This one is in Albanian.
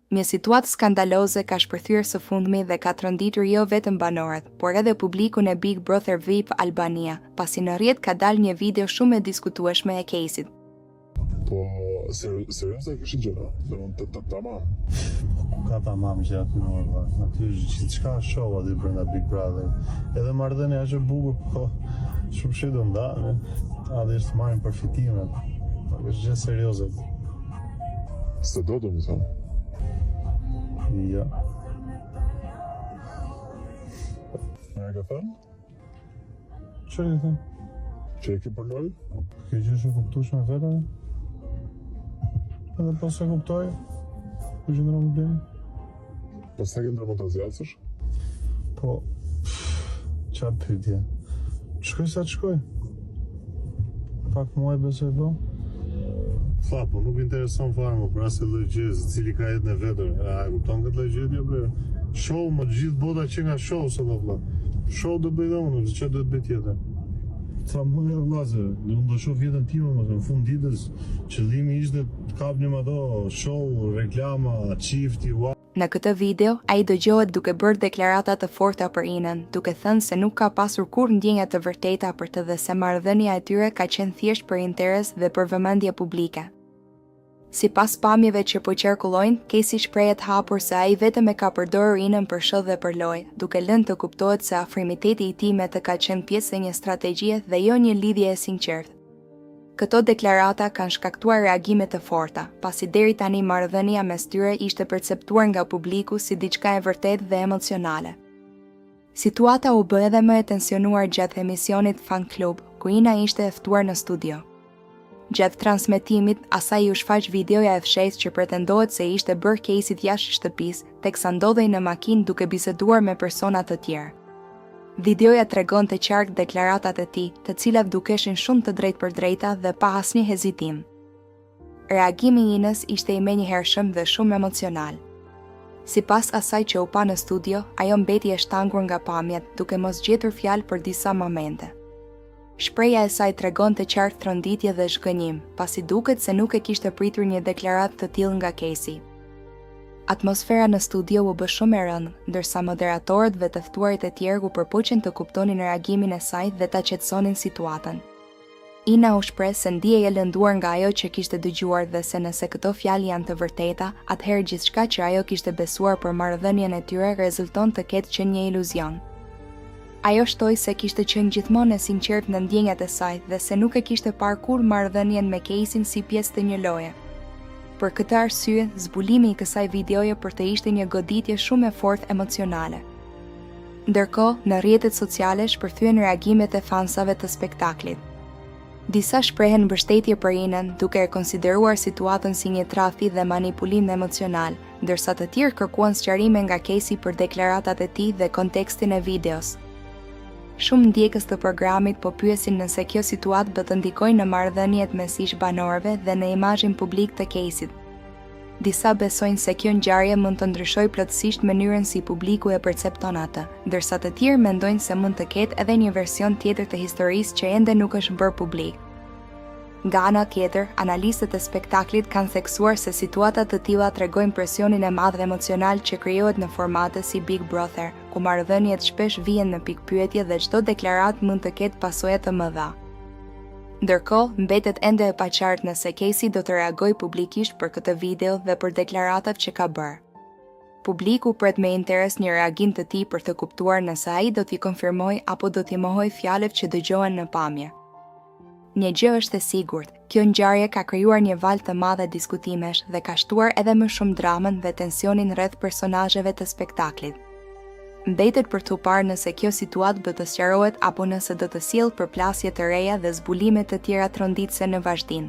Një situatë skandaloze ka shpërthyer së fundmi dhe ka tronditur jo vetëm banorët, por edhe publikun e Big Brother VIP Albania, pasi në rrjet ka dalë një video shumë e diskutueshme e caseit. Po, serioze kështu gjëra, të tamam. Ka tamam që aty në aty gjithçka show aty brenda Big Brother. Edhe marrëdhënia është e bukur, po shumë shit do ndale. A dhe është marrin përfitimet. Është gjë serioze. Se do më thonë. Ja. Në e ka thënë? Që e thënë? Që e ke përloj? Ke gjë shumë kuptueshme vetë? Edhe pas e kuptoj, ku gjendron problemi? Pas ta ke ndërmend të zjatësh? Po, qa pyetje? Shkoj sa të shkoj? Pak muaj besoj po? Tha, po nuk intereson fare më për asë lëgjës, cili ka jetën e vetër. A e kupton këtë lëgjët, jo bre? Show, më gjithë bota që nga show, se do vla. Show do bëj dhe unë, që do të bëj tjetër. Tha, më e vlazë, unë do shoh vjetën time, më në fund ditës, qëllimi ishte të kapnim ato show, reklama, qifti, Në këtë video, ai dëgjohet duke bërë deklarata të forta për Inën, duke thënë se nuk ka pasur kurrë ndjenja të vërteta për të dhe se marrëdhënia e tyre ka qenë thjesht për interes dhe për vëmendje publike. Sipas pamjeve që po qarkullojnë, kesi shprehet hapur se ai vetëm e ka përdorur Inën për show dhe për lojë, duke lënë të kuptohet se afrimiteti i tij me të ka qenë pjesë e një strategjie dhe jo një lidhje e sinqertë. Këto deklarata kanë shkaktuar reagime të forta, pasi deri tani marrëdhënia mes tyre ishte perceptuar nga publiku si diçka e vërtetë dhe emocionale. Situata u bë edhe më e tensionuar gjatë emisionit Fan Club, ku Ina ishte e ftuar në studio. Gjatë transmetimit, asaj u shfaq videoja e fshehtë që pretendohet se ishte bërë caseit jashtë shtëpisë, teksa ndodhej në makinë duke biseduar me persona të tjerë. Videoja tregon të qartë deklaratat e tij, të cilat dukeshin shumë të drejtpërdrejta dhe pa asnjë hezitim. Reagimi i Inës ishte i menjëhershëm dhe shumë emocional. Sipas asaj që u pa në studio, ajo mbeti e shtangur nga pamjet, duke mos gjetur fjalë për disa momente. Shpreha e saj tregon të qartë tronditje dhe zhgënjim, pasi duket se nuk e kishte pritur një deklaratë të tillë nga Casey. Atmosfera në studio u bë shumë e rëndë, ndërsa moderatorët dhe të ftuarit e tjerë u përpoqen të kuptonin reagimin e saj dhe ta qetësonin situatën. Ina u shpreh se ndihej e lënduar nga ajo që kishte dëgjuar dhe se nëse këto fjalë janë të vërteta, atëherë gjithçka që ajo kishte besuar për marrëdhënien e tyre rezulton të ketë qenë një iluzion. Ajo shtoi se kishte qenë gjithmonë e sinqertë në ndjenjat e saj dhe se nuk e kishte parë kurrë marrëdhënien me Caseyn si pjesë të një loje. Për këtë arsye, zbulimi i kësaj videoje për të ishte një goditje shumë e fortë emocionale. Ndërkohë, në rrjetet sociale shpërthyen reagimet e fansave të spektaklit. Disa shprehen mbështetje për Inën, duke e konsideruar situatën si një trafi dhe manipulim emocional, ndërsa të tjerë kërkuan sqarime nga Casey për deklaratat e tij dhe kontekstin e videos. Shumë ndjekës të programit po pyesin nëse kjo situatë do të ndikojë në marrëdhëniet mes ish banorëve dhe në imazhin publik të Caseyt. Disa besojnë se kjo ngjarje mund të ndryshojë plotësisht mënyrën si publiku e percepton atë, ndërsa të tjerë mendojnë se mund të ketë edhe një version tjetër të historisë që ende nuk është bërë publik. Nga ana tjetër, analistët e spektaklit kanë theksuar se situata të tilla tregojnë presionin e madh emocional që krijohet në formate si Big Brother, ku marrëdhëniet shpesh vihen në pikpyetje dhe çdo deklaratë mund të ketë pasoja të mëdha. Ndërkohë, mbetet ende e paqartë nëse Casey do të reagojë publikisht për këtë video dhe për deklaratat që ka bërë. Publiku pret me interes një reagim të tij për të kuptuar nëse ai do t'i konfirmojë apo do t'i mohojë fjalët që dëgjohen në pamje. Një gjë është e sigurt, kjo ngjarje ka krijuar një valë të madhe diskutimesh dhe ka shtuar edhe më shumë dramën dhe tensionin rreth personazheve të spektaklit. Mbetet për t'u parë nëse kjo situatë do të sqarohet apo nëse do të sjellë përplasje të reja dhe zbulime të tjera tronditëse në vazhdim.